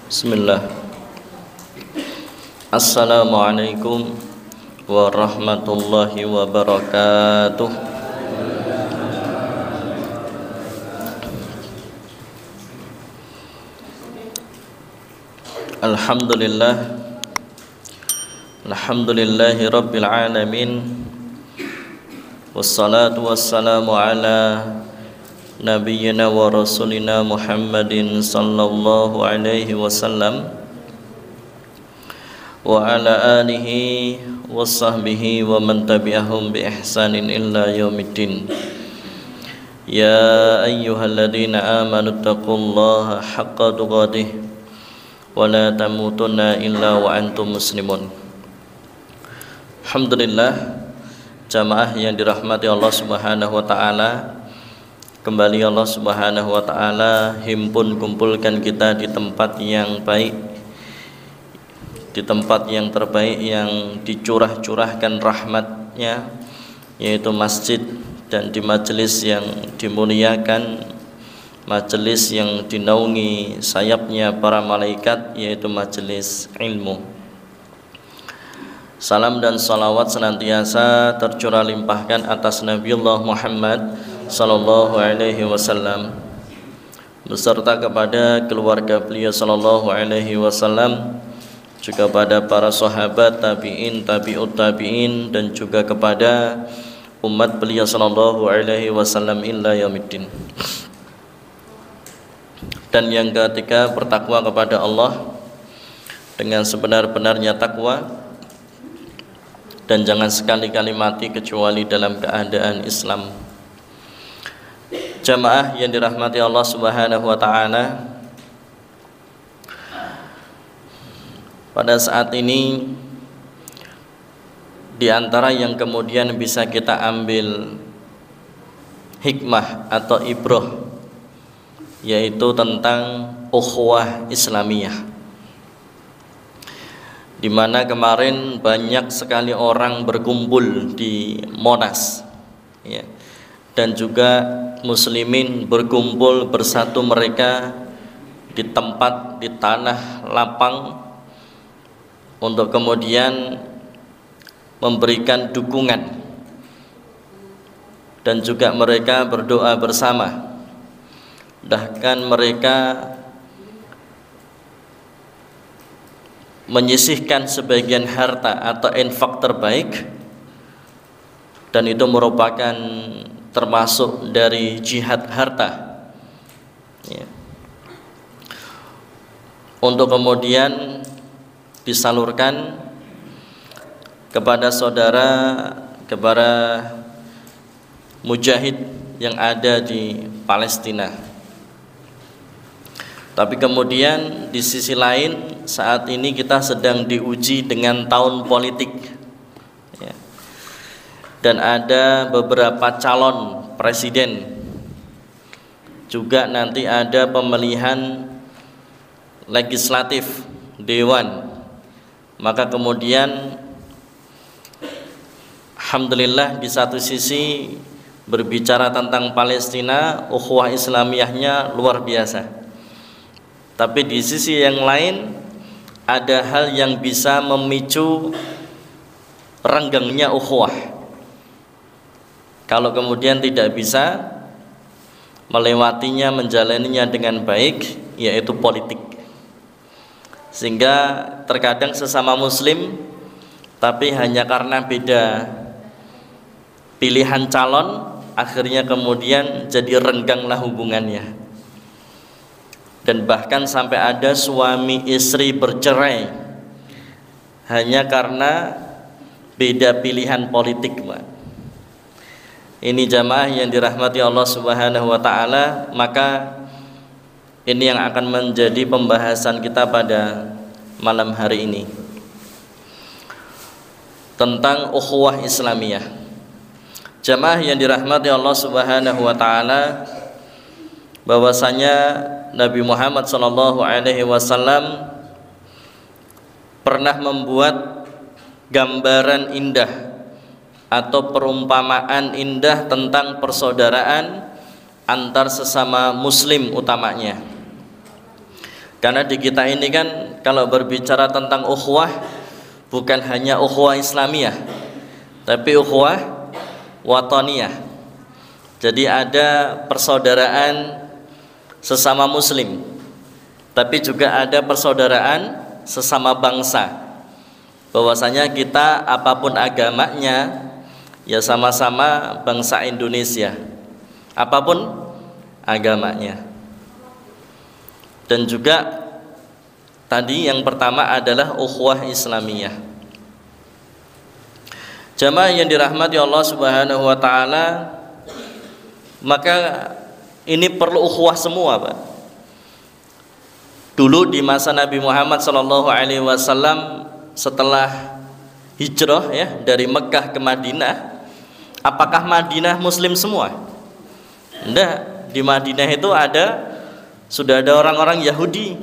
Bismillah. Assalamualaikum warahmatullahi wabarakatuh. Alhamdulillah. Alhamdulillahi rabbil alamin. Wassalatu wassalamu ala nabiyyina wa rasulina Muhammadin sallallahu alaihi wasallam wa ala alihi wa sahbihi wa man tabi'ahum bi ihsanin illa yaumiddin. Ya ayyuhalladzina amanu taqullaha haqqa tuqatih wa la tamutunna illa wa antum muslimun. Alhamdulillah, jamaah yang dirahmati Allah Subhanahu wa taala. Kembali Allah Subhanahu wa taala kumpulkan kita di tempat yang baik, di tempat yang terbaik yang dicurah-curahkan rahmatnya, yaitu masjid, dan di majelis yang dimuliakan, majelis yang dinaungi sayapnya para malaikat, yaitu majelis ilmu. Salam dan salawat senantiasa tercurah limpahkan atas Nabiullah Muhammad sallallahu alaihi wasallam beserta kepada keluarga beliau sallallahu alaihi wasallam, juga pada para sahabat, tabi'in, tabi'ut tabi'in, dan juga kepada umat beliau sallallahu alaihi wasallam illa yaumiddin. Dan yang ketiga, bertakwa kepada Allah dengan sebenar-benarnya takwa, dan jangan sekali-kali mati kecuali dalam keadaan Islam. Jamaah yang dirahmati Allah Subhanahu wa taala, pada saat ini di antara yang kemudian bisa kita ambil hikmah atau ibrah, yaitu tentang ukhuwah Islamiyah, di mana kemarin banyak sekali orang berkumpul di Monas, ya, dan juga muslimin berkumpul bersatu mereka di tempat, di tanah lapang, untuk kemudian memberikan dukungan, dan juga mereka berdoa bersama. Bahkan mereka menyisihkan sebagian harta atau infak terbaik, dan itu merupakan termasuk dari jihad harta, ya, untuk kemudian disalurkan kepada saudara, kepada mujahid yang ada di Palestina. Tapi kemudian di sisi lain, saat ini kita sedang diuji dengan tahun politik, ya, dan ada beberapa calon presiden, juga nanti ada pemilihan legislatif, dewan. Maka kemudian alhamdulillah, di satu sisi berbicara tentang Palestina, ukhuwah Islamiyahnya luar biasa, tapi di sisi yang lain ada hal yang bisa memicu renggangnya ukhuwah kalau kemudian tidak bisa melewatinya, menjalaninya dengan baik, yaitu politik. Sehingga terkadang sesama muslim, tapi hanya karena beda pilihan calon, akhirnya kemudian jadi rengganglah hubungannya. Dan bahkan sampai ada suami istri bercerai hanya karena beda pilihan politik, Pak. Ini jamaah yang dirahmati Allah Subhanahu wa taala, maka ini yang akan menjadi pembahasan kita pada malam hari ini, tentang ukhuwah Islamiyah. Jamaah yang dirahmati Allah Subhanahu wa taala, bahwasanya Nabi Muhammad sallallahu alaihi wasallam pernah membuat gambaran indah atau perumpamaan indah tentang persaudaraan antar sesama muslim utamanya. Karena di kita ini kan kalau berbicara tentang ukhuwah, bukan hanya ukhuwah Islamiyah, tapi ukhuwah wataniyah. Jadi ada persaudaraan sesama muslim, tapi juga ada persaudaraan sesama bangsa. Bahwasanya kita apapun agamanya, ya sama-sama bangsa Indonesia, apapun agamanya. Dan juga tadi yang pertama adalah ukhuwah Islamiyah. Jamaah yang dirahmati Allah Subhanahu wa taala, maka ini perlu ukhuwah semua, Pak. Dulu di masa Nabi Muhammad SAW setelah hijrah ya dari Mekah ke Madinah, apakah Madinah muslim semua? Enggak, di Madinah itu sudah ada orang-orang Yahudi.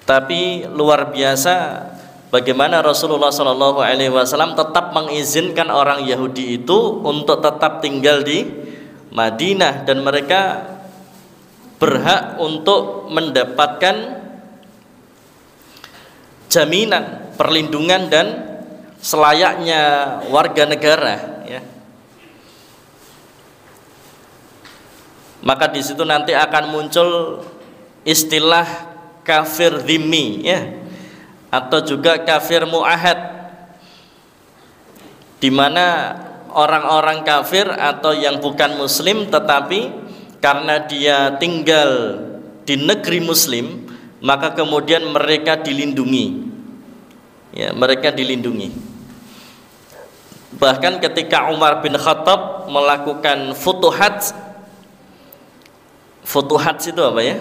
Tapi luar biasa bagaimana Rasulullah SAW tetap mengizinkan orang Yahudi itu untuk tetap tinggal di Madinah, dan mereka berhak untuk mendapatkan jaminan, perlindungan dan selayaknya warga negara ya. Maka di situ nanti akan muncul istilah kafir dhimmi ya, atau juga kafir mu'ahad, di mana orang-orang kafir atau yang bukan muslim tetapi karena dia tinggal di negeri muslim, maka kemudian mereka dilindungi ya, mereka dilindungi. Bahkan ketika Umar bin Khattab melakukan futuhat itu apa ya?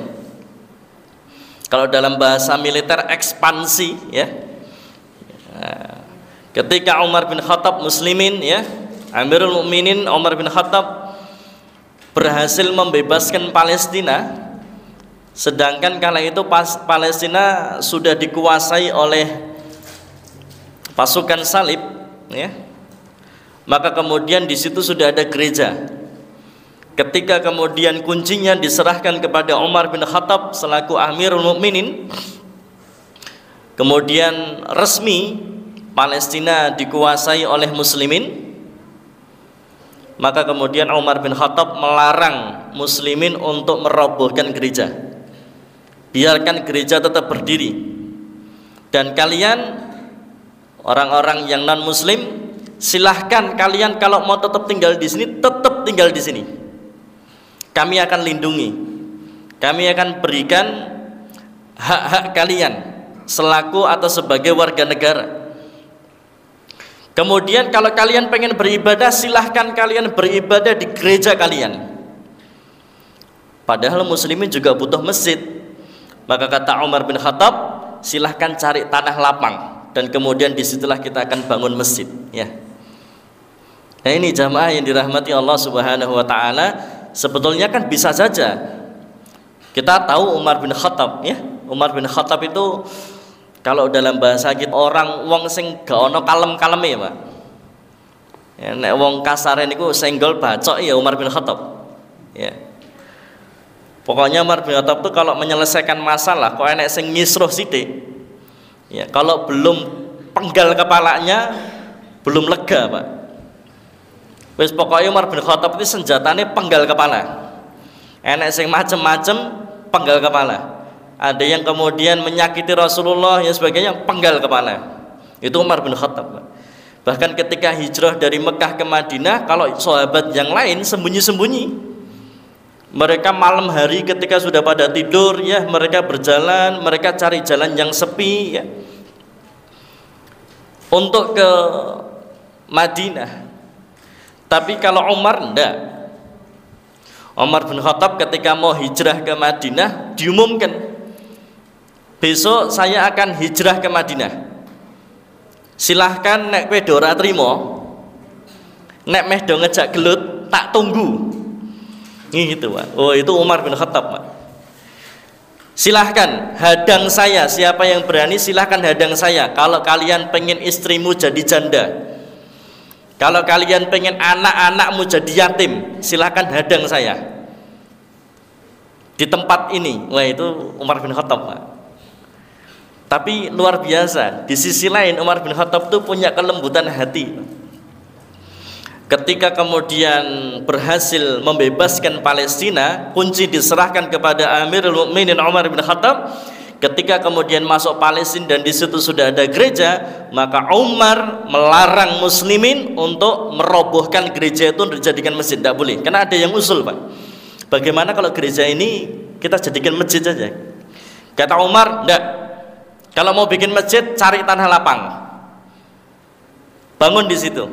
Kalau dalam bahasa militer ekspansi ya. Ketika Umar bin Khattab muslimin ya, Amirul Mukminin Umar bin Khattab berhasil membebaskan Palestina, sedangkan kala itu Palestina sudah dikuasai oleh pasukan salib ya. Maka kemudian di situ sudah ada gereja. Ketika kemudian kuncinya diserahkan kepada Umar bin Khattab selaku Amirul Mukminin, kemudian resmi Palestina dikuasai oleh muslimin, maka kemudian Umar bin Khattab melarang muslimin untuk merobohkan gereja. Biarkan gereja tetap berdiri, dan kalian orang-orang yang non muslim silahkan kalian kalau mau tetap tinggal di sini, tetap tinggal di sini. Kami akan lindungi, kami akan berikan hak-hak kalian selaku atau sebagai warga negara. Kemudian kalau kalian pengen beribadah, silahkan kalian beribadah di gereja kalian. Padahal muslimin juga butuh masjid. Maka kata Umar bin Khattab, silahkan cari tanah lapang, dan kemudian disitulah kita akan bangun masjid ya. Nah ini jamaah yang dirahmati Allah Subhanahu wa ta'ala. Sebetulnya kan bisa saja kita tahu Umar bin Khattab ya. Umar bin Khattab itu kalau dalam bahasa kita orang wong sing gak ono kalem-kaleme ya, Pak. Ya, nek wong kasare niku senggol bacok ya Umar bin Khattab. Ya. Pokoknya Umar bin Khattab itu kalau menyelesaikan masalah kok enek sing ngisruh sithik. Ya, kalau belum penggal kepalanya belum lega, Pak. Wis pokoknya Umar bin Khattab itu senjatanya penggal kepala. Enek sing macem-macem penggal kepala. Ada yang kemudian menyakiti Rasulullah yang sebagainya, penggal kepala. Itu Umar bin Khattab. Bahkan ketika hijrah dari Mekah ke Madinah, kalau sahabat yang lain sembunyi-sembunyi. Mereka malam hari ketika sudah pada tidur ya, mereka berjalan, mereka cari jalan yang sepi ya, untuk ke Madinah. Tapi kalau Umar enggak. Umar bin Khattab ketika mau hijrah ke Madinah diumumkan, besok saya akan hijrah ke Madinah. Silahkan nek kowe ora trimo, nek meh do ngejak gelut tak tunggu. Gitu, Pak. Oh, itu Umar bin Khattab, Pak. Silahkan hadang saya, siapa yang berani silahkan hadang saya. Kalau kalian pengen istrimu jadi janda, kalau kalian pengen anak-anakmu jadi yatim, silahkan hadang saya. di tempat ini. Wah, itu Umar bin Khattab, Pak. Tapi luar biasa, di sisi lain Umar bin Khattab itu punya kelembutan hati. Ketika kemudian berhasil membebaskan Palestina, kunci diserahkan kepada Amirul Mukminin Umar bin Khattab. Ketika kemudian masuk Palestina dan di situ sudah ada gereja, maka Umar melarang muslimin untuk merobohkan gereja itu untuk dijadikan masjid. Tidak boleh, karena ada yang usul, Pak. Bagaimana kalau gereja ini kita jadikan masjid saja? Kata Umar, tidak. Kalau mau bikin masjid, cari tanah lapang, bangun di situ.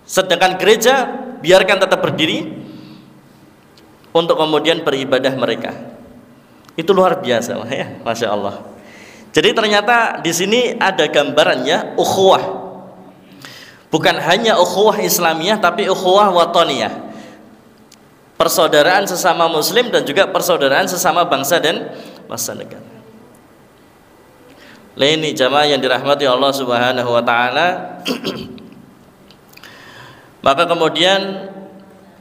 Sedangkan gereja biarkan tetap berdiri untuk kemudian beribadah mereka. Itu luar biasa, ya, masya Allah. Jadi ternyata di sini ada gambarannya ukhuwah, bukan hanya ukhuwah Islamiyah, tapi ukhuwah wataniyah, persaudaraan sesama Muslim dan juga persaudaraan sesama bangsa dan negara. Ini jamaah yang dirahmati Allah Subhanahu Wa Taala. Maka kemudian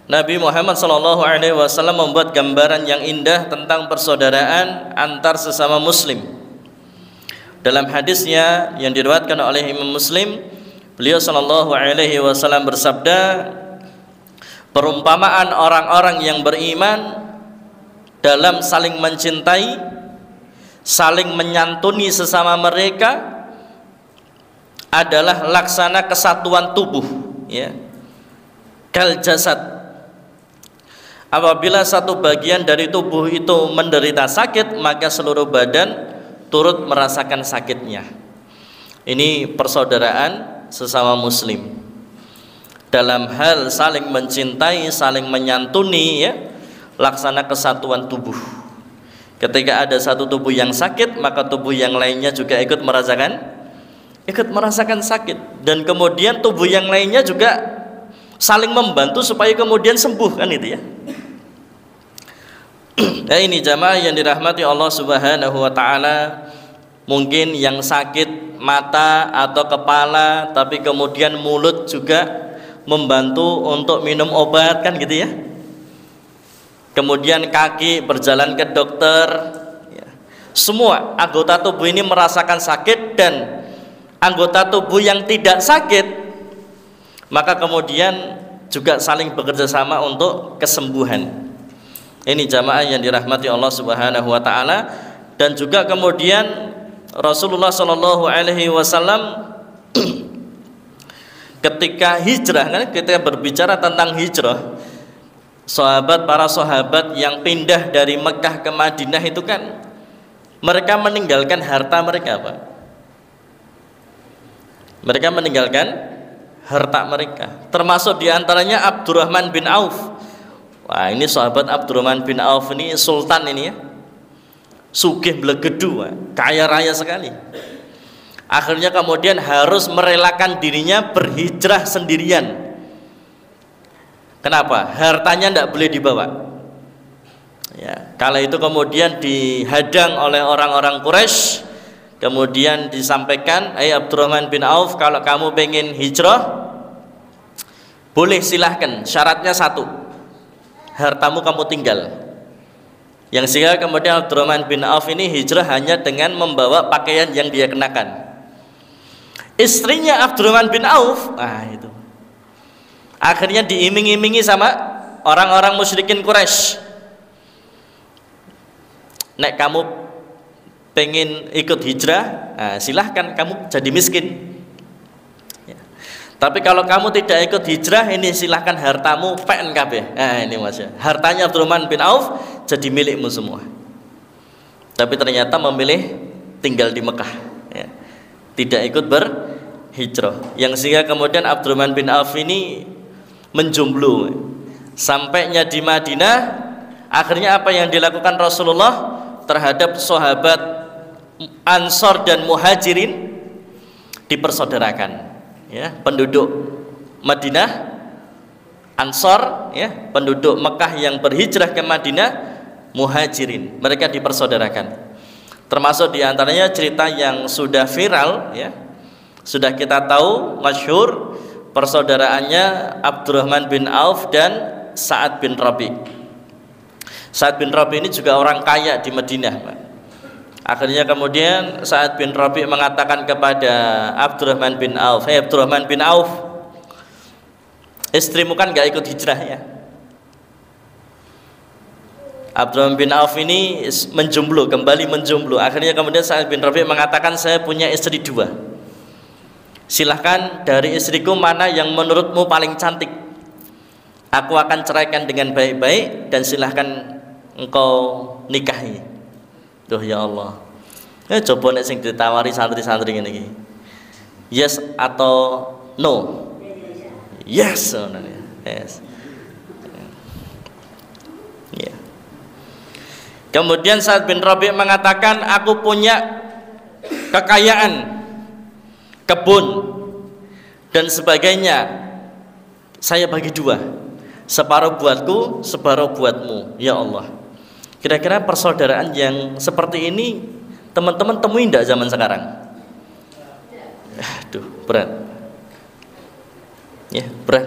Nabi Muhammad SAW membuat gambaran yang indah tentang persaudaraan antar sesama Muslim. Dalam hadisnya yang diriwayatkan oleh Imam Muslim, beliau SAW bersabda, perumpamaan orang-orang yang beriman dalam saling mencintai, saling menyantuni sesama mereka adalah laksana kesatuan tubuh, ya, kal jasad. Apabila satu bagian dari tubuh itu menderita sakit, maka seluruh badan turut merasakan sakitnya. Ini persaudaraan sesama Muslim dalam hal saling mencintai, saling menyantuni, ya, laksana kesatuan tubuh. Ketika ada satu tubuh yang sakit, maka tubuh yang lainnya juga ikut merasakan sakit, dan kemudian tubuh yang lainnya juga saling membantu supaya kemudian sembuh, kan itu, ya. Nah, ini jamaah yang dirahmati Allah Subhanahu Wa Taala. Mungkin yang sakit mata atau kepala, tapi kemudian mulut juga membantu untuk minum obat, kan gitu, ya. Kemudian kaki berjalan ke dokter, ya. Semua anggota tubuh ini merasakan sakit, dan anggota tubuh yang tidak sakit maka kemudian juga saling bekerja sama untuk kesembuhan. Ini jamaah yang dirahmati Allah Subhanahu Wa Taala. Dan juga kemudian Rasulullah SAW ketika hijrah, kan, kita berbicara tentang hijrah, para sahabat yang pindah dari Mekah ke Madinah itu kan mereka meninggalkan harta mereka, Pak. Mereka meninggalkan harta mereka, termasuk diantaranya Abdurrahman bin Auf. Wah, ini sahabat Abdurrahman bin Auf ini sultan ini, ya, sugih blegedu, kaya raya sekali. Akhirnya kemudian harus merelakan dirinya berhijrah sendirian. Kenapa? Hartanya tidak boleh dibawa, ya. Kala itu kemudian dihadang oleh orang-orang Quraisy. Kemudian disampaikan, Abdurrahman bin Auf, kalau kamu pengen hijrah boleh, silahkan, syaratnya satu, hartamu kamu tinggal. Yang sehingga kemudian Abdurrahman bin Auf ini hijrah hanya dengan membawa pakaian yang dia kenakan. Istrinya Abdurrahman bin Auf, itu akhirnya diiming-imingi sama orang-orang musyrikin Quraisy. Nek kamu pengen ikut hijrah, silahkan, kamu jadi miskin, ya. Tapi kalau kamu tidak ikut hijrah, ini silahkan, hartamu PNKB. Ini masya, hartanya Abdurrahman bin Auf jadi milikmu semua. Tapi ternyata memilih tinggal di Mekah, ya, tidak ikut berhijrah. Yang sehingga kemudian Abdurrahman bin Auf ini menjomblo. Sampainya di Madinah, akhirnya apa yang dilakukan Rasulullah terhadap sahabat Ansor dan Muhajirin? Dipersaudarakan, ya, penduduk Madinah Ansor, ya, penduduk Mekah yang berhijrah ke Madinah Muhajirin, mereka dipersaudarakan. Termasuk diantaranya cerita yang sudah viral, ya, sudah kita tahu, masyhur, persaudaraannya Abdurrahman bin Auf dan Sa'ad bin Rabi'. Sa'ad bin Rabi ini juga orang kaya di Madinah, Pak. Akhirnya kemudian Sa'ad bin Rabi mengatakan kepada Abdurrahman bin Auf, "Hei Abdurrahman bin Auf, istrimu kan gak ikut hijrah ya." Abdurrahman bin Auf ini menjomblo, kembali menjomblo. Akhirnya kemudian Sa'ad bin Rabi mengatakan, "Saya punya istri 2. Silahkan dari istriku mana yang menurutmu paling cantik. Aku akan ceraikan dengan baik-baik dan silahkan engkau nikahi." Duh ya Allah. Coba nek sing ditawari santri-santri ngene iki. Yes atau no? Yes. Yes. Ya. Kemudian Sa'ad bin Rabi mengatakan, "Aku punya kekayaan, kebun dan sebagainya. Saya bagi 2. Separuh buatku, separuh buatmu." Ya Allah. Kira-kira persaudaraan yang seperti ini teman-teman temui tidak zaman sekarang? Aduh, berat. Ya, berat.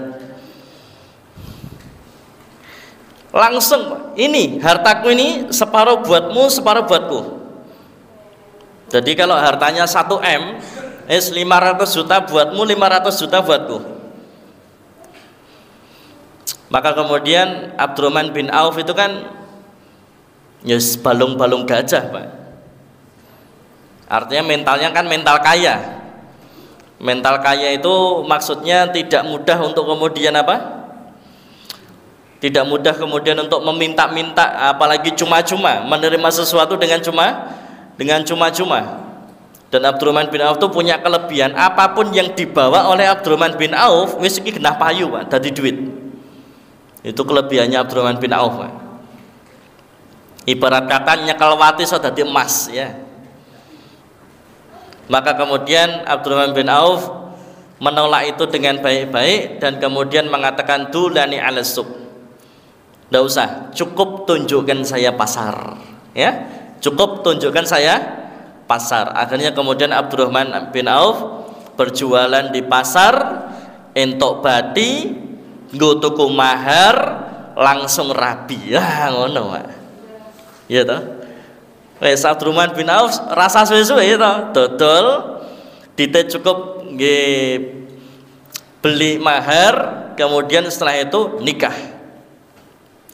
Langsung, ini hartaku ini separuh buatmu, separuh buatku. Jadi kalau hartanya 1 M, 500 juta buatmu, 500 juta buatku. Maka kemudian Abdurrahman bin Auf itu kan yes, balung-balung gajah, Pak. Artinya mentalnya kan mental kaya. Mental kaya itu maksudnya tidak mudah untuk kemudian apa? Tidak mudah kemudian untuk meminta-minta, apalagi cuma-cuma, menerima sesuatu dengan cuma-cuma. Dan Abdurrahman bin Auf itu punya kelebihan, apapun yang dibawa oleh Abdurrahman bin Auf wis iki genah payu, Pak, dadi duit. Itu kelebihannya Abdurrahman bin Auf, Pak. Ibarat kata nyekel wati so dadi emas ya. Maka kemudian Abdurrahman bin Auf menolak itu dengan baik-baik dan kemudian mengatakan, "Dulani ala suq." Tidak usah, cukup tunjukkan saya pasar ya. Cukup tunjukkan saya pasar. Akhirnya kemudian Abdurrahman bin Auf berjualan di pasar, entuk bati, nggo tuku mahar, langsung rabi. Ya ngono, Pak. Iya toh. Wes Abdurrahman bin Auf rasa suwe-suwe ya toh, dodol dite cukup nggih beli mahar, kemudian setelah itu nikah.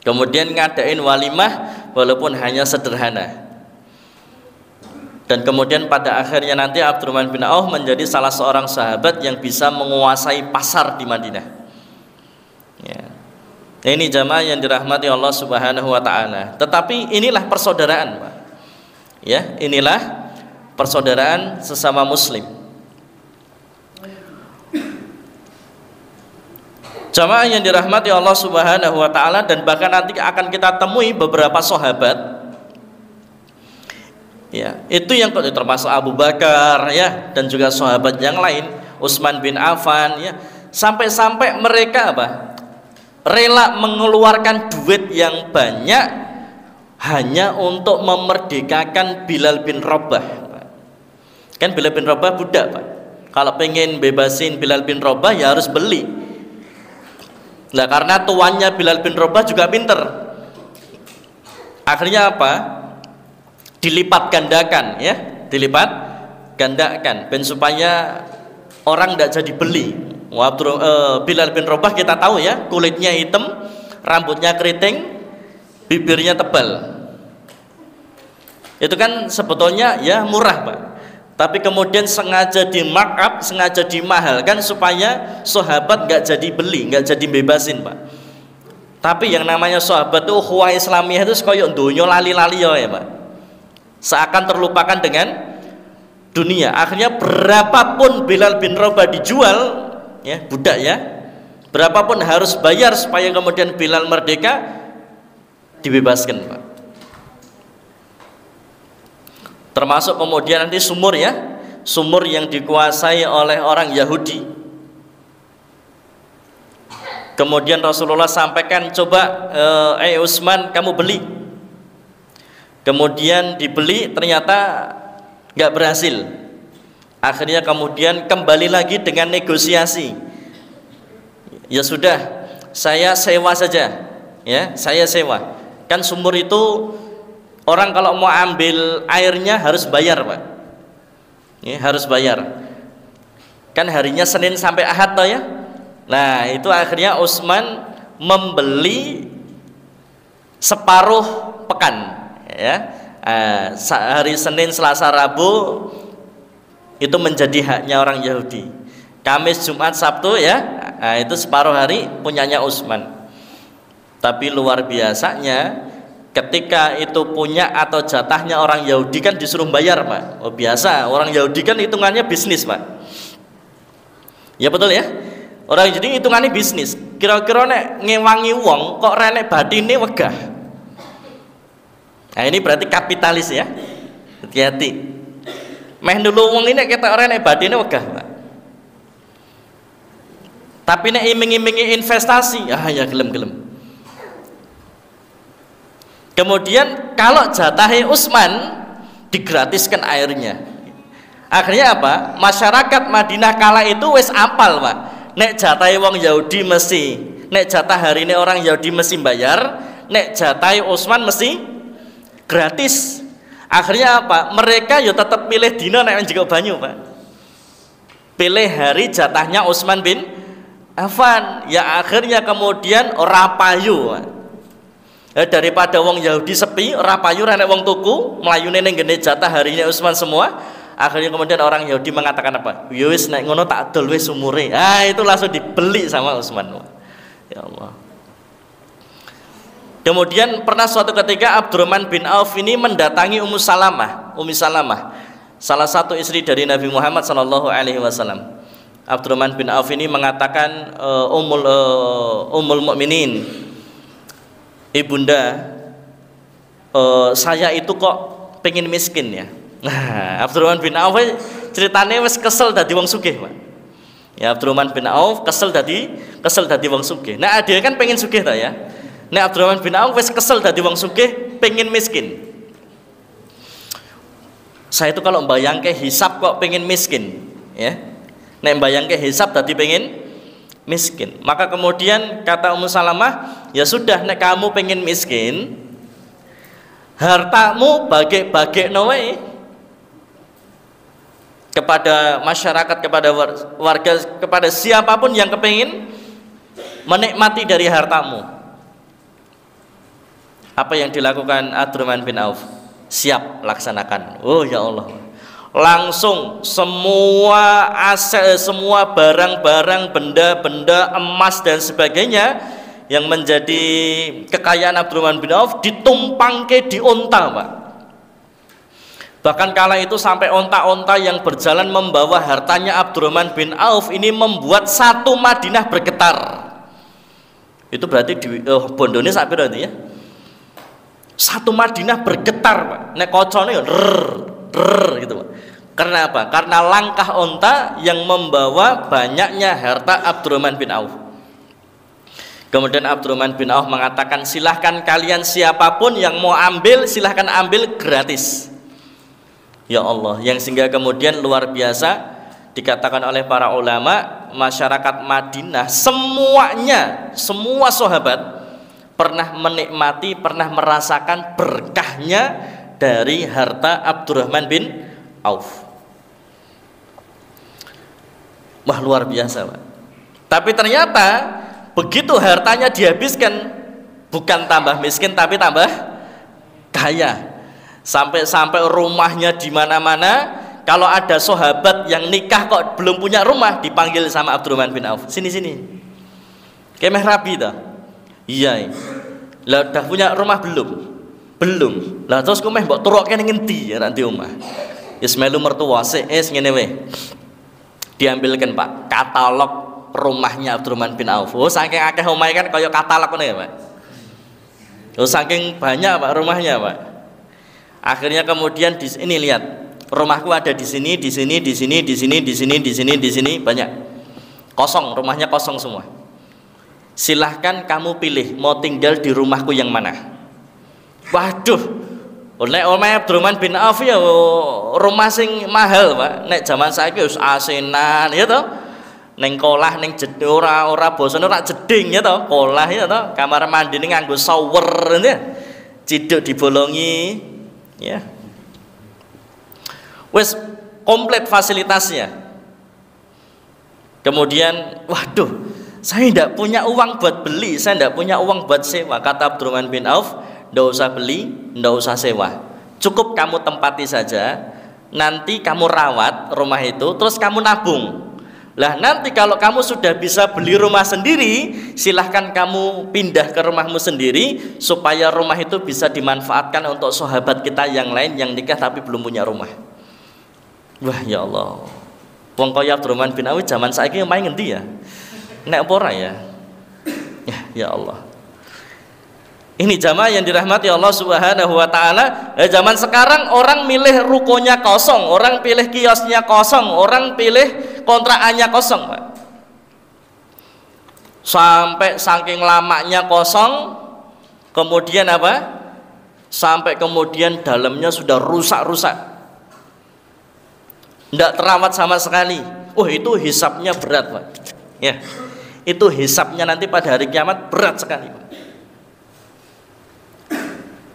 Kemudian ngadain walimah walaupun hanya sederhana. Dan kemudian pada akhirnya nanti Abdurrahman bin Auf menjadi salah seorang sahabat yang bisa menguasai pasar di Madinah. Ya. Ini jamaah yang dirahmati Allah Subhanahu wa taala. Tetapi inilah persaudaraan, Pak. Ya, inilah persaudaraan sesama muslim. Jamaah yang dirahmati Allah Subhanahu wa taala, dan bahkan nanti akan kita temui beberapa sahabat. Ya, itu yang termasuk Abu Bakar ya, dan juga sahabat yang lain, Utsman bin Affan ya. Sampai-sampai mereka apa? Rela mengeluarkan duit yang banyak hanya untuk memerdekakan Bilal bin Rabah. Kan Bilal bin Rabah budak, Pak. Kalau pengen bebasin Bilal bin Rabah ya harus beli. Nah, karena tuannya Bilal bin Rabah juga pinter. Akhirnya apa? Dilipat gandakan ya, dilipat gandakan ben supaya orang tidak jadi beli. Bilal bin Rabah kita tahu ya, kulitnya hitam, rambutnya keriting, bibirnya tebal. Itu kan sebetulnya ya murah, Pak. Tapi kemudian sengaja di markup, sengaja dimahalkan supaya sahabat nggak jadi beli, nggak jadi bebasin, Pak. Tapi yang namanya sahabat itu ukhuwah Islamiyah itu koyo donya lali-lali ya, Pak. Seakan terlupakan dengan dunia. Akhirnya berapapun Bilal bin Rabah dijual, ya budak ya, berapapun harus bayar supaya kemudian Bilal merdeka, dibebaskan, Pak. Termasuk kemudian nanti sumur ya, sumur yang dikuasai oleh orang Yahudi. Kemudian Rasulullah sampaikan, coba Utsman kamu beli. Kemudian dibeli, ternyata nggak berhasil. Akhirnya kemudian kembali lagi dengan negosiasi. Ya sudah, saya sewa saja, ya saya sewa. Kan sumur itu orang kalau mau ambil airnya harus bayar, Pak. Ya, harus bayar. Kan harinya Senin sampai Ahad toh ya. Nah, itu akhirnya Utsman membeli separuh pekan ya. Hari Senin, Selasa, Rabu itu menjadi haknya orang Yahudi. Kamis, Jumat, Sabtu ya, itu separuh hari punyanya Utsman. Tapi luar biasanya ketika itu punya atau jatahnya orang Yahudi kan disuruh bayar, Pak. Oh, biasa, orang Yahudi kan hitungannya bisnis, Pak. Ya betul ya. Orang Yahudi hitungannya bisnis. Kira-kira nek ngewangi wong kok renek batine wegah. Nah, ini berarti kapitalis ya. Hati-hati. Meh dulu wong ini kita renek batine wegah, Pak. Tapi nek iming-imingi investasi, ya gelem-gelem. Kemudian kalau jatahe Utsman digratiskan airnya. Akhirnya apa? Masyarakat Madinah kala itu wis apal, Pak. Nek jatahe wong Yahudi mesti, nek jatah hari ini orang Yahudi mesti bayar, nek jatahe Utsman mesti gratis. Akhirnya apa? Mereka yo tetap pilih dino nek njiko banyu, Pak. Pilih hari jatahnya Utsman bin Affan. Ya akhirnya kemudian ora payu, Pak. Daripada wong Yahudi sepi, ora payu nek wong tuku, mlayune ning ngene jatah harinya Utsman semua. Akhirnya kemudian orang Yahudi mengatakan apa? Ya wis nek ngono tak adol wis sumure. Itu langsung dibeli sama Utsman. Ya Allah. Kemudian pernah suatu ketika Abdurrahman bin Auf ini mendatangi Ummu Salamah, salah satu istri dari Nabi Muhammad SAW. Abdurrahman bin Auf ini mengatakan, Ummul Mukminin, ibunda, saya itu kok pengen miskin ya. Nah, Abdurrahman bin Auf ceritanya wis kesel dadi wong sugih, Pak. Ya, Abdurrahman bin Auf kesel dadi wong sugih. Nah, dia kan pengen sugih ta ya. Nah, Abdurrahman bin Auf wis kesel dadi wong sugih, pengen miskin. Saya itu kalau mbayangke hisab kok pengen miskin, ya. Nek mbayangke hisab dadi pengen miskin. Maka kemudian kata Ummu Salamah, ya sudah nek kamu pengen miskin, hartamu bagi-bagekno wae kepada masyarakat, kepada warga, kepada siapapun yang kepingin menikmati dari hartamu. Apa yang dilakukan Abdurrahman bin Auf? Siap, laksanakan. Oh ya Allah, langsung semua aset, semua barang-barang, benda-benda, emas dan sebagainya yang menjadi kekayaan Abdurrahman bin Auf ditumpangke di onta, Pak. Bahkan kala itu sampai onta-onta yang berjalan membawa hartanya Abdurrahman bin Auf ini membuat satu Madinah bergetar. Itu berarti di bondone sak pira ya? Satu Madinah bergetar, Pak. Nek kocone ya gitu, Pak. Karena apa? Karena langkah onta yang membawa banyaknya harta Abdurrahman bin Auf. Kemudian Abdurrahman bin Auf mengatakan, silahkan kalian siapapun yang mau ambil, silahkan ambil gratis. Ya Allah, yang sehingga kemudian luar biasa dikatakan oleh para ulama, masyarakat Madinah semuanya, semua sahabat pernah menikmati, pernah merasakan berkahnya dari harta Abdurrahman bin Auf. Wah, luar biasa, Pak. Tapi ternyata begitu hartanya dihabiskan, bukan tambah miskin tapi tambah kaya. Sampai rumahnya di mana-mana. Kalau ada sahabat yang nikah kok belum punya rumah, dipanggil sama Abdurrahman bin Auf. Sini. Kemeh rabi dah. Iya. Lah udah punya rumah belum? Belum. Lah terus kemeh mbok turokke ning ngendi ya nanti omah? Wis melu mertua sik ngene wae. Diambilkan, Pak, katalog rumahnya Abdurrahman bin Auf. Oh, saking akeh omahe kan kaya katalog ngene ya, Pak. Oh, saking banyak, Pak, rumahnya, Pak. Akhirnya kemudian di sini lihat, rumahku ada di sini, banyak. Kosong, rumahnya kosong semua. Silahkan kamu pilih mau tinggal di rumahku yang mana. Waduh, nek omahe Abdurrahman bin Auf ya rumah sing mahal, Pak. Nek zaman saiki wis asenan ya toh. Ning kolah ning ora basane ora jeding ya toh, kolah ya toh. Kamar mandine nganggo shower ya. ciduk dibolongi, ya. Wes komplit fasilitasnya. Kemudian, waduh, saya tidak punya uang buat beli, saya tidak punya uang buat sewa. Kata Abdurrahman bin Auf, tidak usah beli, tidak usah sewa. Cukup kamu tempati saja, nanti kamu rawat rumah itu, terus kamu nabung. Lah nanti kalau kamu sudah bisa beli rumah sendiri, silahkan kamu pindah ke rumahmu sendiri, supaya rumah itu bisa dimanfaatkan untuk sahabat kita yang lain yang nikah tapi belum punya rumah. Wah ya Allah, wong kaya Abdurrahman bin Auf zaman saiki main ngendi ya? Nek apa ora ya? Ya Allah. Ini jamaah yang dirahmati Allah Subhanahu wa taala. Zaman sekarang orang milih rukonya kosong, orang pilih kiosnya kosong, orang pilih kontrakannya kosong, Pak. Sampai saking lamanya kosong, kemudian apa? Sampai kemudian dalamnya sudah rusak-rusak. Tidak terawat sama sekali. Oh, itu hisapnya berat, Pak. Ya. Itu hisapnya nanti pada hari kiamat berat sekali, Pak.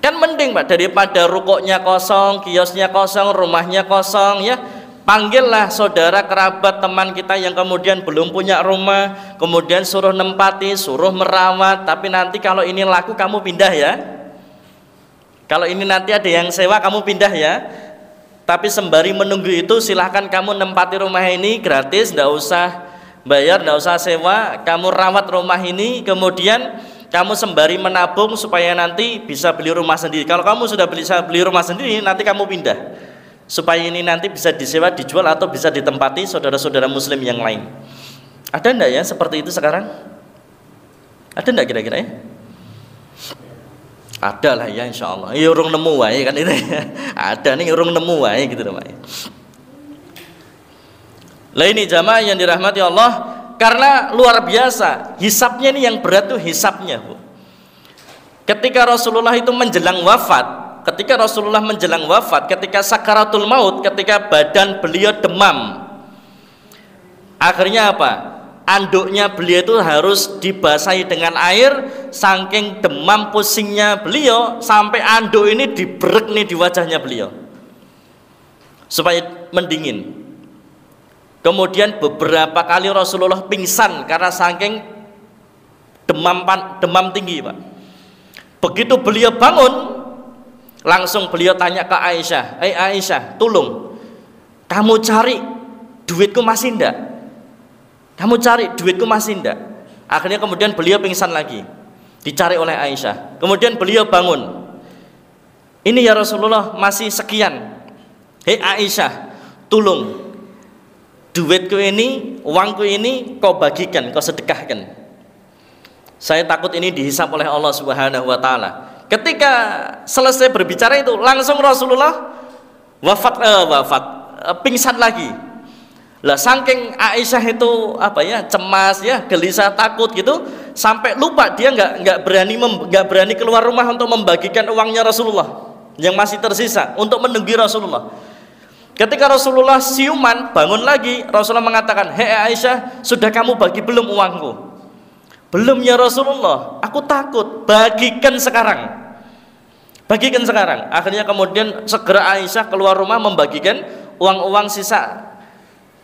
Kan mending, Pak, daripada rukuknya kosong, kiosnya kosong, rumahnya kosong, ya. Panggillah saudara kerabat teman kita yang kemudian belum punya rumah, kemudian suruh nempati, suruh merawat. Tapi nanti kalau ini laku kamu pindah ya. Kalau ini nanti ada yang sewa kamu pindah ya. Tapi sembari menunggu itu silahkan kamu nempati rumah ini gratis, tidak usah bayar, tidak usah sewa. Kamu rawat rumah ini, kemudian kamu sembari menabung supaya nanti bisa beli rumah sendiri. Kalau kamu sudah bisa beli rumah sendiri, nanti kamu pindah, supaya ini nanti bisa disewa, dijual, atau bisa ditempati saudara-saudara muslim yang lain. Ada enggak ya seperti itu sekarang? Ada enggak kira-kira ya? Ada lah ya, insya Allah. Ya urung nemu wae kan itu. Ada nih urung nemu wae gitu loh, Pak. Lah ini jamaah yang dirahmati Allah, karena luar biasa hisapnya ini, yang berat tuh hisapnya, Bu. Ketika Rasulullah itu menjelang wafat, ketika sakaratul maut, ketika badan beliau demam, akhirnya apa? Anduknya beliau itu harus dibasahi dengan air, saking demam pusingnya beliau, sampai anduk ini diberek nih di wajahnya beliau supaya mendingin. Kemudian beberapa kali Rasulullah pingsan karena saking demam tinggi, Pak. Begitu beliau bangun, langsung beliau tanya ke Aisyah, Aisyah, tolong kamu cari duitku masih ndak? Kamu cari duitku masih ndak? Akhirnya kemudian beliau pingsan lagi, dicari oleh Aisyah. Kemudian beliau bangun, ini ya Rasulullah masih sekian. Hei Aisyah, tolong duitku ini, uangku ini kau bagikan, kau sedekahkan. Saya takut ini dihisap oleh Allah Subhanahu wa taala. Ketika selesai berbicara itu, langsung Rasulullah pingsan lagi. Lah saking Aisyah itu apa ya, cemas ya, gelisah, takut gitu, sampai lupa dia nggak berani keluar rumah untuk membagikan uangnya Rasulullah yang masih tersisa untuk menunggu Rasulullah. Ketika Rasulullah siuman, bangun lagi, Rasulullah mengatakan, hei Aisyah, sudah kamu bagi belum uangku? Belum ya Rasulullah, aku takut. Bagikan sekarang. Bagikan sekarang. Akhirnya kemudian segera Aisyah keluar rumah membagikan uang-uang sisa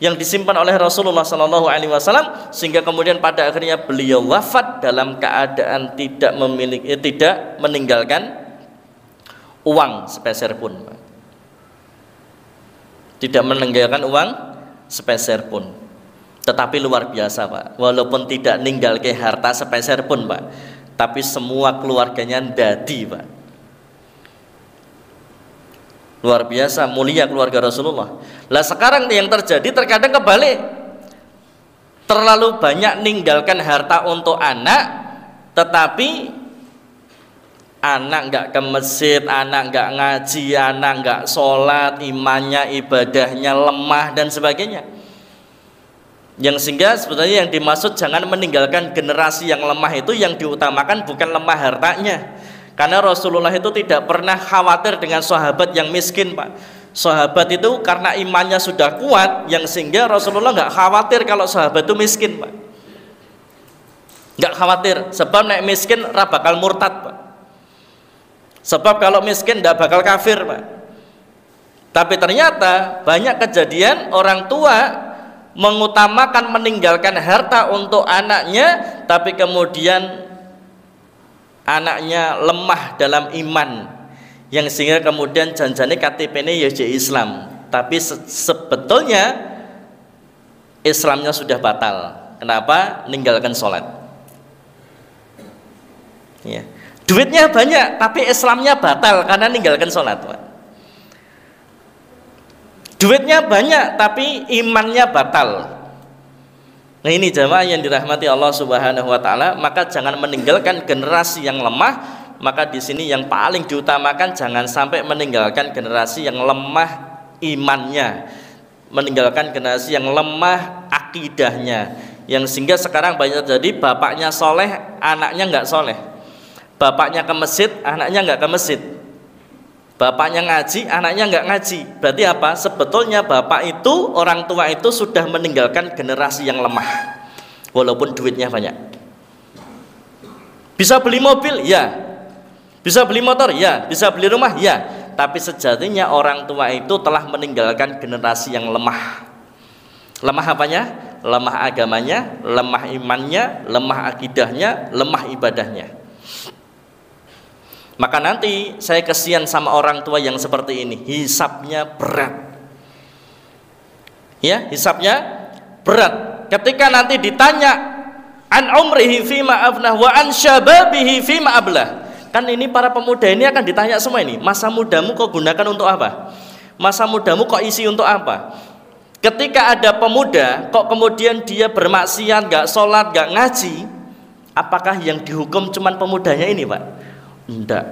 yang disimpan oleh Rasulullah SAW, sehingga kemudian pada akhirnya beliau wafat dalam keadaan tidak meninggalkan uang sepeser pun, Pak. Tidak meninggalkan uang sepeser pun. Tetapi luar biasa, Pak, walaupun tidak ninggal ke harta sepeser pun, Pak, tapi semua keluarganya dadi, Pak. Luar biasa mulia keluarga Rasulullah. Lah sekarang yang terjadi terkadang kebalik, terlalu banyak ninggalkan harta untuk anak, tetapi anak nggak ke masjid, anak nggak ngaji, anak nggak sholat, imannya, ibadahnya lemah dan sebagainya. Yang sehingga sebetulnya yang dimaksud jangan meninggalkan generasi yang lemah itu, yang diutamakan bukan lemah hartanya. Karena Rasulullah itu tidak pernah khawatir dengan sahabat yang miskin, Pak. Sahabat itu karena imannya sudah kuat, yang sehingga Rasulullah nggak khawatir kalau sahabat itu miskin, Pak. Nggak khawatir, sebab naik miskin bakal murtad, Pak. Sebab kalau miskin tidak bakal kafir, Pak. Tapi ternyata banyak kejadian orang tua mengutamakan meninggalkan harta untuk anaknya, tapi kemudian anaknya lemah dalam iman, yang sehingga kemudian janjane KTP-nya ya Islam, tapi sebetulnya Islamnya sudah batal. Kenapa? Ninggalkan sholat. Ya. Duitnya banyak, tapi Islamnya batal karena ninggalkan sholat, Pak. Duitnya banyak tapi imannya batal. Nah ini jamaah yang dirahmati Allah Subhanahu wa taala, maka jangan meninggalkan generasi yang lemah. Maka di sini yang paling diutamakan jangan sampai meninggalkan generasi yang lemah imannya, meninggalkan generasi yang lemah akidahnya. Yang sehingga sekarang banyak jadi bapaknya soleh, anaknya nggak soleh. Bapaknya ke masjid, anaknya nggak ke masjid. Bapaknya ngaji, anaknya nggak ngaji. Berarti apa? Sebetulnya bapak itu, orang tua itu sudah meninggalkan generasi yang lemah, walaupun duitnya banyak. Bisa beli mobil, ya. Bisa beli motor, ya. Bisa beli rumah, ya. Tapi sejatinya orang tua itu telah meninggalkan generasi yang lemah. Lemah apanya? Lemah agamanya, lemah imannya, lemah akidahnya, lemah ibadahnya. Maka nanti saya kesian sama orang tua yang seperti ini, hisabnya berat. Ya, hisabnya berat. Ketika nanti ditanya an umrihi fima afnah wa an syababihi fima ablah. Kan ini para pemuda ini akan ditanya semua ini. Masa mudamu kau gunakan untuk apa? Masa mudamu kau isi untuk apa? Ketika ada pemuda kok kemudian dia bermaksiat, gak sholat, gak ngaji, apakah yang dihukum cuman pemudanya ini, Pak? Tidak.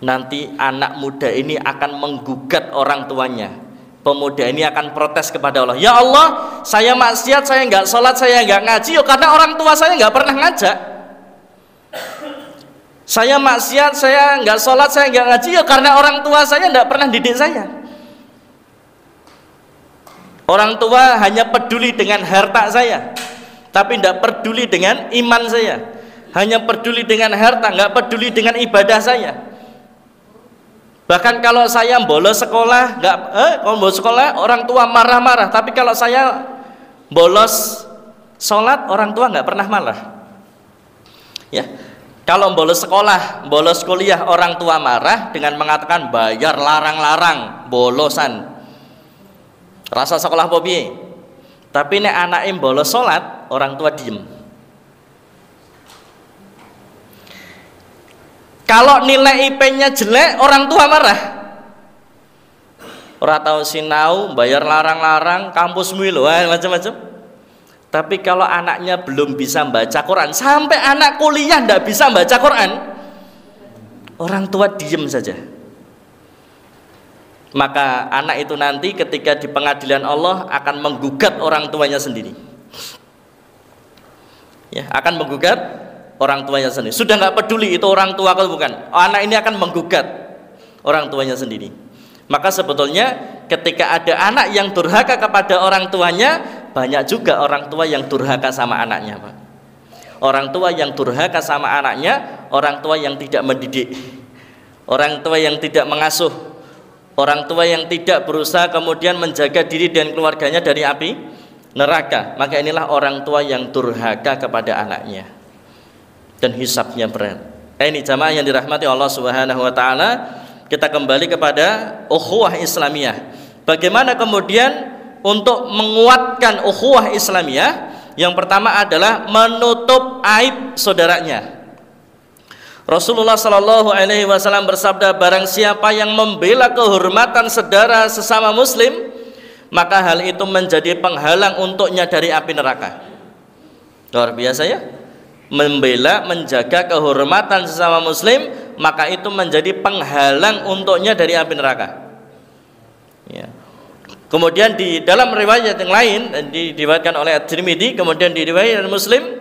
Nanti anak muda ini akan menggugat orang tuanya. Pemuda ini akan protes kepada Allah. Ya Allah, saya maksiat, saya nggak sholat, saya nggak ngaji, karena orang tua saya nggak pernah ngajak. Saya maksiat, saya nggak sholat, saya nggak ngaji, karena orang tua saya nggak pernah didik saya. Orang tua hanya peduli dengan harta saya, tapi tidak peduli dengan iman saya. Hanya peduli dengan harta, nggak peduli dengan ibadah saya. Bahkan kalau saya bolos sekolah, kalau bolos sekolah orang tua marah-marah. Tapi kalau saya bolos sholat, orang tua nggak pernah marah. Ya, kalau bolos sekolah, bolos kuliah, orang tua marah dengan mengatakan bayar larang-larang, bolosan. Rasa sekolah popi. Tapi nek anak bolos sholat, orang tua diem. Kalau nilai IP-nya jelek, orang tua marah. Ora tau sinau, bayar larang-larang, kampus mulu, macam-macam. Tapi kalau anaknya belum bisa baca Quran, sampai anak kuliah ndak bisa baca Quran, orang tua diem saja. Maka anak itu nanti ketika di pengadilan Allah akan menggugat orang tuanya sendiri. Ya, akan menggugat orang tuanya sendiri. Sudah nggak peduli itu orang tua atau bukan, anak ini akan menggugat orang tuanya sendiri. Maka sebetulnya ketika ada anak yang durhaka kepada orang tuanya, banyak juga orang tua yang durhaka sama anaknya, Pak. Orang tua yang durhaka sama anaknya, orang tua yang tidak mendidik, orang tua yang tidak mengasuh, orang tua yang tidak berusaha kemudian menjaga diri dan keluarganya dari api neraka. Maka inilah orang tua yang durhaka kepada anaknya, dan hisabnya berat. Ini jamaah yang dirahmati Allah Subhanahu wa taala, kita kembali kepada ukhuwah Islamiyah. Bagaimana kemudian untuk menguatkan ukhuwah Islamiyah? Yang pertama adalah menutup aib saudaranya. Rasulullah Shallallahu alaihi wasallam bersabda, barang siapa yang membela kehormatan saudara sesama muslim, maka hal itu menjadi penghalang untuknya dari api neraka. Luar biasa ya. Membela, menjaga kehormatan sesama muslim, maka itu menjadi penghalang untuknya dari api neraka. Ya. Kemudian di dalam riwayat yang lain diriwayatkan oleh At-Tirmidzi, kemudian diriwayatkan Muslim,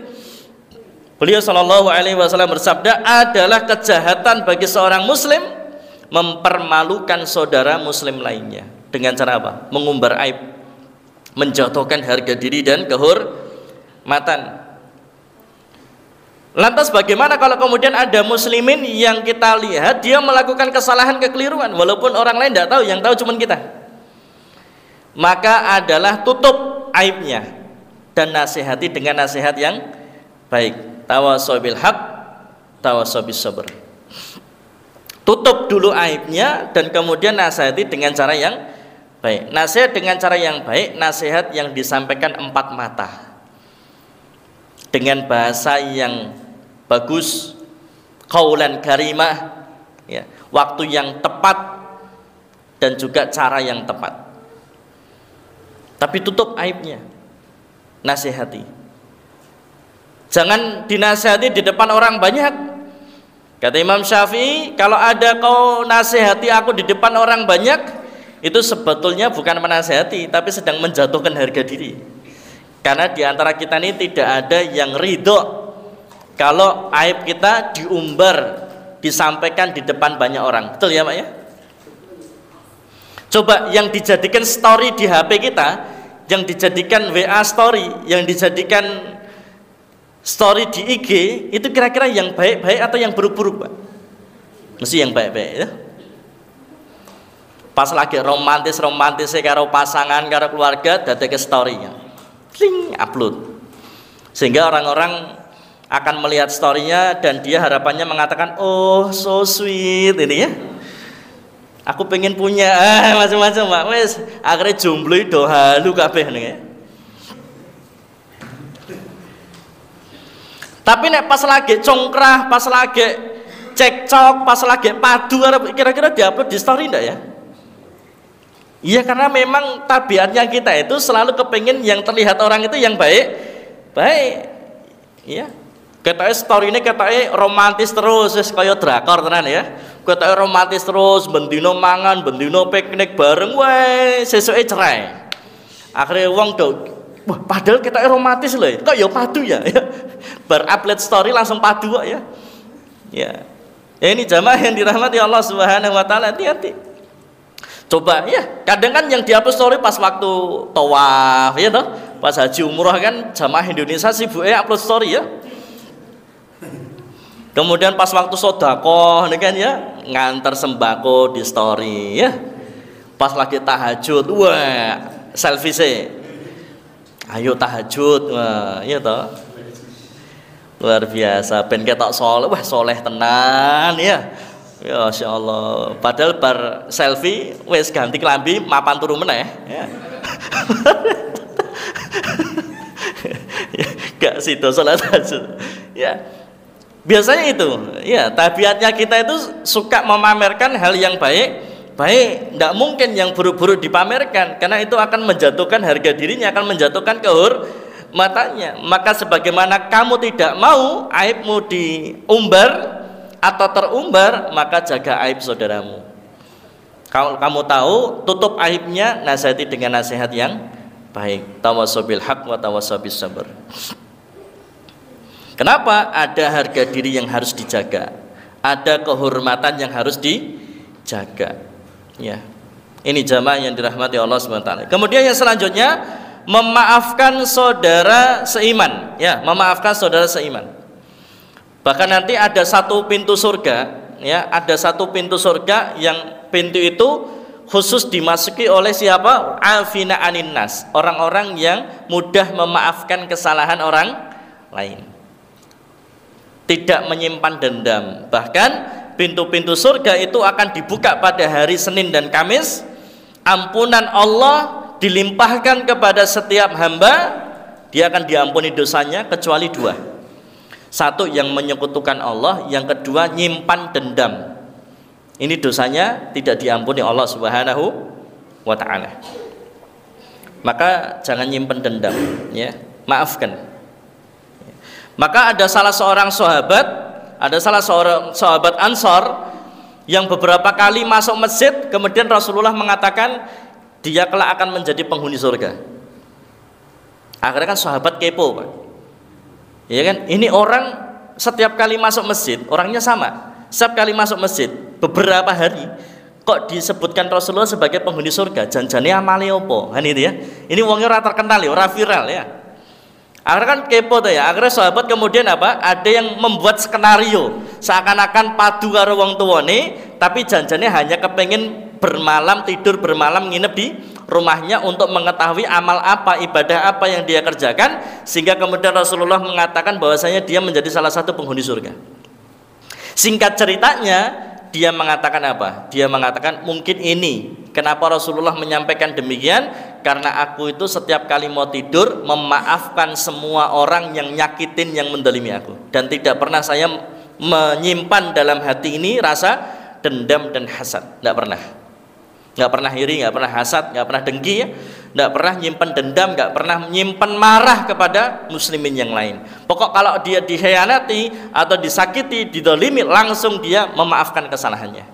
beliau sallallahu alaihi wasallam bersabda, adalah kejahatan bagi seorang muslim mempermalukan saudara muslim lainnya. Dengan cara apa? Mengumbar aib, menjatuhkan harga diri dan kehormatan. Lantas bagaimana kalau kemudian ada muslimin yang kita lihat dia melakukan kesalahan, kekeliruan, walaupun orang lain tidak tahu, yang tahu cuma kita? Maka adalah tutup aibnya dan nasihati dengan nasihat yang baik. Tawasau bil haq, tawasau bis sabr. Tutup dulu aibnya dan kemudian nasihati dengan cara yang baik. Nasihat dengan cara yang baik, nasihat yang disampaikan empat mata, dengan bahasa yang bagus, qaulan karimah, ya, waktu yang tepat dan juga cara yang tepat. Tapi tutup aibnya, nasihati. Jangan dinasihati di depan orang banyak. Kata Imam Syafi'i, kalau ada kau nasihati aku di depan orang banyak, itu sebetulnya bukan menasihati, tapi sedang menjatuhkan harga diri. Karena di antara kita ini tidak ada yang ridho kalau aib kita diumbar, disampaikan di depan banyak orang. Betul ya Pak ya? Coba yang dijadikan story di HP kita, yang dijadikan WA story, yang dijadikan story di IG, itu kira-kira yang baik-baik atau yang buruk-buruk Pak? Mesti yang baik-baik ya. Pas lagi romantis karo pasangan, karo keluarga, dadeke story-nya, kling, upload, sehingga orang-orang akan melihat story-nya dan dia harapannya mengatakan, oh so sweet ini ya, aku pengen punya macam-macam Pak. Wes akhirnya jomblo do halu kabeh nih ya. Tapi nek pas lagi congkrah, pas lagi cekcok, pas lagi padu, kira-kira diupload di story enggak ya? Iya, karena memang tabiatnya kita itu selalu kepengen yang terlihat orang itu yang baik. Iya. Ketoke story ini ketoke romantis terus, wis kaya drakor tenan ya. Ketoke romantis terus, bendino mangan, bendino piknik bareng, wae sesuke cerai. Akhirnya wong do, wah padahal ketoke romantis lho, kok ya padu ya. Ber-upload story langsung padu kok ya. Ya. Ya ini jamaah yang dirahmati Allah Subhanahu wa taala, hati-hati. Coba ya, kadang kan yang dihapus story pas waktu tawaf ya toh, pas haji umroh kan jamaah Indonesia sibuknya upload story ya. Kemudian pas waktu sedekah nih kan ya, ngantar sembako di story ya. Pas lagi tahajud, wah selfie sih. Ayo tahajud, wah iya toh. Luar biasa, ben ketok soleh, wah soleh tenan ya. Ya Masya Allah. Padahal bar selfie wes ganti kelambi mapan turu meneh ya. Gak sido salat tahajud. Ya. Biasanya itu, ya tabiatnya kita itu suka memamerkan hal yang baik, tidak mungkin yang buruk-buruk dipamerkan, karena itu akan menjatuhkan harga dirinya, akan menjatuhkan kehormatannya. Maka sebagaimana kamu tidak mau aibmu diumbar atau terumbar, maka jaga aib saudaramu. Kalau kamu tahu, tutup aibnya, nasihati dengan nasihat yang baik. Tawasau bil haq wa tawasau bis sabr. Kenapa? Ada harga diri yang harus dijaga, ada kehormatan yang harus dijaga. Ya, ini jamaah yang dirahmati Allah SWT. Kemudian yang selanjutnya, memaafkan saudara seiman. Ya, memaafkan saudara seiman. Bahkan nanti ada satu pintu surga, ya, ada satu pintu surga yang pintu itu khusus dimasuki oleh siapa? Afina anin nas, orang-orang yang mudah memaafkan kesalahan orang lain, tidak menyimpan dendam. Bahkan pintu-pintu surga itu akan dibuka pada hari Senin dan Kamis. Ampunan Allah dilimpahkan kepada setiap hamba, dia akan diampuni dosanya kecuali dua. Satu, yang menyekutukan Allah, yang kedua nyimpan dendam. Ini dosanya tidak diampuni Allah Subhanahu wa ta'ala. Maka jangan nyimpan dendam ya, maafkan. Maka ada salah seorang sahabat Ansor yang beberapa kali masuk masjid, kemudian Rasulullah mengatakan dia kelak akan menjadi penghuni surga. Akhirnya kan sahabat kepo Pak. Ya kan, ini orang setiap kali masuk masjid orangnya sama. Setiap kali masuk masjid beberapa hari kok disebutkan Rasulullah sebagai penghuni surga. Janjane amale opo? Kan itu ya. Ini wongnya ora terkenal ya, ora viral ya. Akhirnya kan kepo tuh ya. Akhirnya sahabat kemudian apa? Ada yang membuat skenario seakan-akan padu karo wong tuwane, tapi janjane hanya kepengen bermalam, tidur bermalam, nginep di rumahnya untuk mengetahui amal apa, ibadah apa yang dia kerjakan, sehingga kemudian Rasulullah mengatakan bahwasanya dia menjadi salah satu penghuni surga. Singkat ceritanya, dia mengatakan apa? Dia mengatakan mungkin ini kenapa Rasulullah menyampaikan demikian, karena aku itu setiap kali mau tidur memaafkan semua orang yang nyakitin, yang mendolimi aku, dan tidak pernah saya menyimpan dalam hati ini rasa dendam dan hasad. Tidak pernah. Nggak pernah iri, nggak pernah hasad, nggak pernah dengki ya, nggak pernah nyimpan dendam, nggak pernah nyimpan marah kepada muslimin yang lain. Pokok kalau dia dikhianati atau disakiti, didolimi, langsung dia memaafkan kesalahannya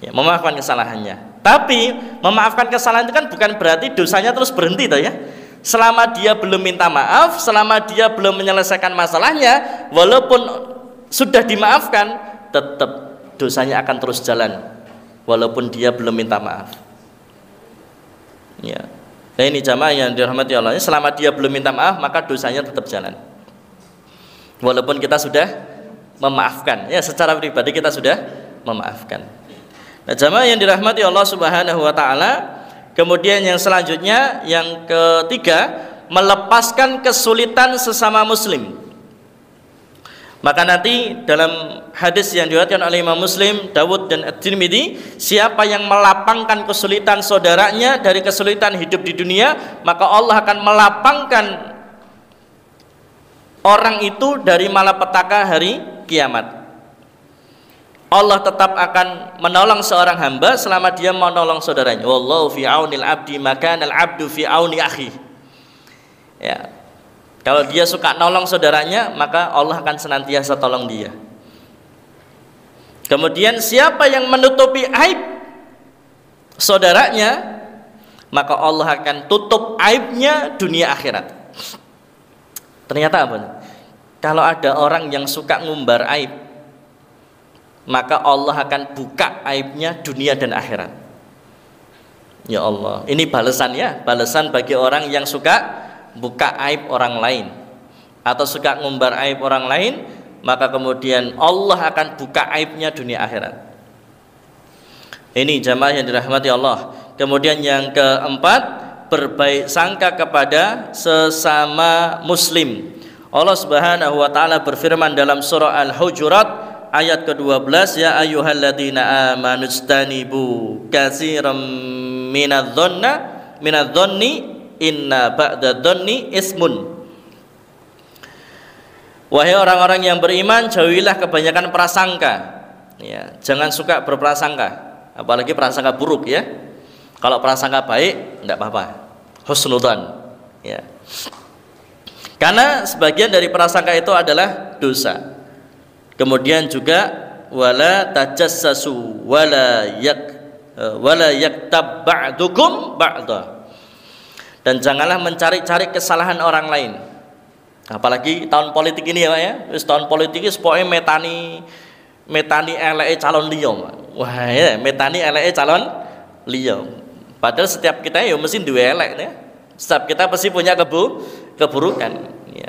ya, memaafkan kesalahannya. Tapi memaafkan kesalahan itu kan bukan berarti dosanya terus berhenti toh ya. Selama dia belum minta maaf, selama dia belum menyelesaikan masalahnya, walaupun sudah dimaafkan, tetap dosanya akan terus jalan walaupun dia belum minta maaf ya. Nah ini jamaah yang dirahmati Allah, selama dia belum minta maaf maka dosanya tetap jalan walaupun kita sudah memaafkan ya, secara pribadi kita sudah memaafkan. Nah jamaah yang dirahmati Allah subhanahu wa ta'ala, kemudian yang selanjutnya, yang ketiga, melepaskan kesulitan sesama muslim. Maka nanti dalam hadis yang diriwayatkan oleh Imam Muslim, Dawud dan At-Tirmidzi, siapa yang melapangkan kesulitan saudaranya dari kesulitan hidup di dunia, maka Allah akan melapangkan orang itu dari malapetaka hari kiamat. Allah tetap akan menolong seorang hamba selama dia menolong saudaranya. Wallahu fi aunil abdi makanal abdu fi auni akhi. Ya. Kalau dia suka nolong saudaranya, maka Allah akan senantiasa tolong dia. Kemudian siapa yang menutupi aib saudaranya, maka Allah akan tutup aibnya dunia akhirat. Ternyata apa? Kalau ada orang yang suka ngumbar aib, maka Allah akan buka aibnya dunia dan akhirat. Ya Allah, ini balasan ya, balasan bagi orang yang suka buka aib orang lain atau suka ngumbar aib orang lain, maka kemudian Allah akan buka aibnya dunia akhirat. Ini jamaah yang dirahmati Allah. Kemudian yang keempat, berbaik sangka kepada sesama muslim. Allah Subhanahu wa taala berfirman dalam surah Al-Hujurat ayat ke-12, ya ayyuhalladzina amanu istanibu katsiran minadh-dhanni inna ba'da dhanni ismun. Wahai orang-orang yang beriman, jauhilah kebanyakan prasangka ya, jangan suka berprasangka, apalagi prasangka buruk ya. Kalau prasangka baik enggak apa-apa, husnudzan ya. Karena sebagian dari prasangka itu adalah dosa. Kemudian juga wala tajassasu wala yaktab ba'dukum ba'da. Dan janganlah mencari-cari kesalahan orang lain. Apalagi tahun politik ini ya Pak ya. Wis tahun politik iki pokoke metani eleke calon liya. Wah ya, metani eleke calon liya. Padahal setiap kita ya mesti duwe elek ya. Setiap kita pasti punya keburukan ya.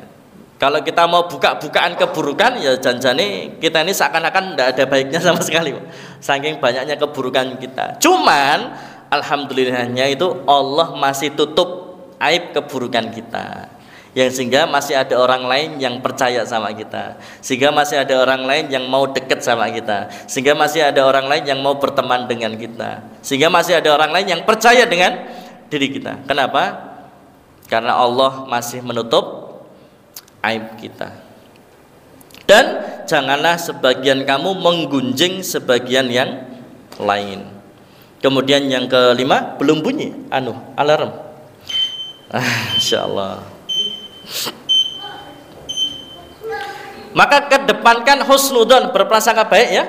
Kalau kita mau buka-bukaan keburukan ya janjane kita ini seakan-akan tidak ada baiknya sama sekali, saking banyaknya keburukan kita. Cuman alhamdulillahnya itu Allah masih tutup aib keburukan kita, yang sehingga masih ada orang lain yang percaya sama kita, sehingga masih ada orang lain yang mau dekat sama kita, sehingga masih ada orang lain yang mau berteman dengan kita, sehingga masih ada orang lain yang percaya dengan diri kita. Kenapa? Karena Allah masih menutup aib kita. Dan janganlah sebagian kamu menggunjing sebagian yang lain. Kemudian yang kelima, belum bunyi alarm. Insyaallah. Maka kedepankan husnudzon, berprasangka baik ya.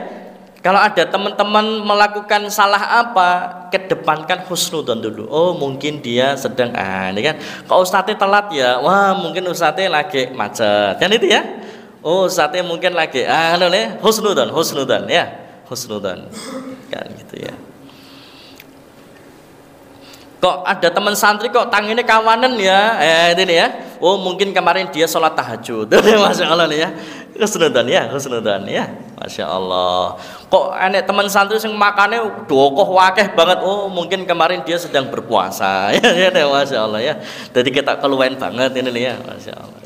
Kalau ada teman-teman melakukan salah apa, kedepankan husnudzon dulu. Oh mungkin dia sedang ini kan, kalau ustadznya telat ya, wah mungkin ustadznya lagi macet kan itu ya. Oh ustadznya mungkin lagi husnudzon ya, husnudzon kan gitu ya. Kok ada teman santri kok tangannya kawanan ya, ini ya, oh mungkin kemarin dia sholat tahajud. Masya Allah nih ya, husnudzon ya, Masya Allah. Kok enek teman santri yang makannya dokoh wakeh banget, oh mungkin kemarin dia sedang berpuasa. Ya, Masya Allah ya. Jadi kita keluain banget ini nih ya, Masya Allah.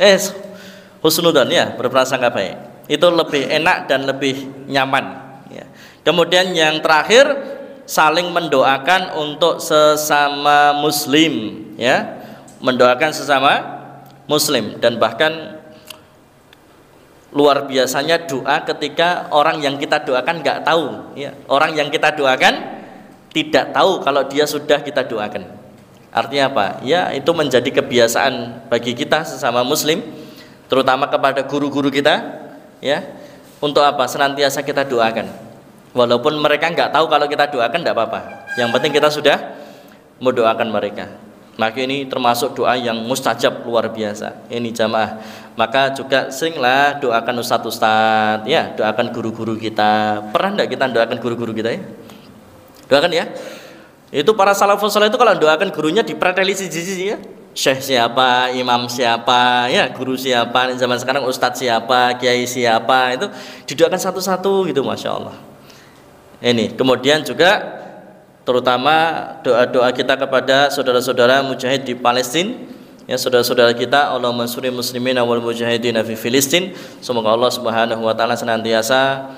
Husnudzon ya, berprasangka baik. Itu lebih enak dan lebih nyaman. Ya. Kemudian yang terakhir, saling mendoakan untuk sesama muslim, ya, mendoakan sesama muslim. Dan bahkan luar biasanya doa ketika orang yang kita doakan nggak tahu, ya. Orang yang kita doakan tidak tahu kalau dia sudah kita doakan. Artinya apa? Ya, itu menjadi kebiasaan bagi kita sesama muslim, terutama kepada guru-guru kita, ya. Untuk apa? Senantiasa kita doakan. Walaupun mereka nggak tahu kalau kita doakan, tidak apa-apa. Yang penting kita sudah mendoakan mereka. Maka ini termasuk doa yang mustajab luar biasa. Ini jamaah. Maka juga seringlah doakan ustadz-ustadz, ya, doakan guru-guru kita. Pernah enggak kita doakan guru-guru kita ya? Doakan ya. Itu para salafus saleh itu kalau doakan gurunya dipreteli siji-siji ya. Syekh siapa, imam siapa, ya, guru siapa, zaman sekarang ustadz siapa, kiai siapa, itu didoakan satu-satu gitu, Masya Allah. Ini kemudian juga terutama doa-doa kita kepada saudara-saudara mujahid di Palestina, ya, saudara-saudara kita, Allahumma sholli muslimin wal mujahidin fi Filistin. Semoga Allah Subhanahu wa taala senantiasa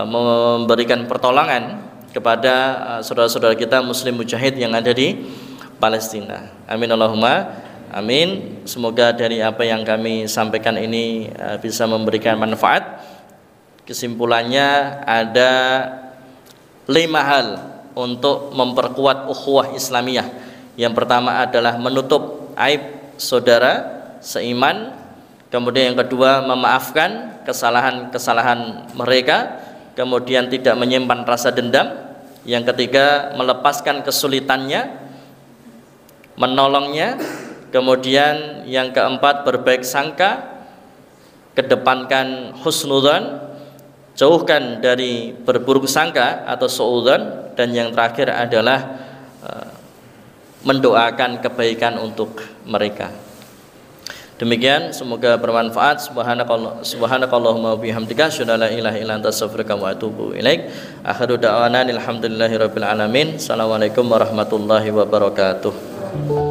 memberikan pertolongan kepada saudara-saudara kita muslim mujahid yang ada di Palestina. Amin Allahumma amin. Semoga dari apa yang kami sampaikan ini bisa memberikan manfaat. Kesimpulannya ada 5 hal untuk memperkuat ukhuwah Islamiyah. Yang pertama adalah menutup aib saudara seiman. Kemudian yang kedua, memaafkan kesalahan-kesalahan mereka. Kemudian tidak menyimpan rasa dendam. Yang ketiga, melepaskan kesulitannya, menolongnya. Kemudian yang keempat, berbaik sangka, kedepankan husnudzon, jauhkan dari berburuk sangka atau suudzon. Dan yang terakhir adalah mendoakan kebaikan untuk mereka. Demikian, semoga bermanfaat. Subhanakallahumma wabihamdika asyhadu an la ilaha illa anta astaghfiruka wa atubu ilaik. Akhiru da'wana alhamdulillahirabbil alamin. Assalamualaikum warahmatullahi wabarakatuh.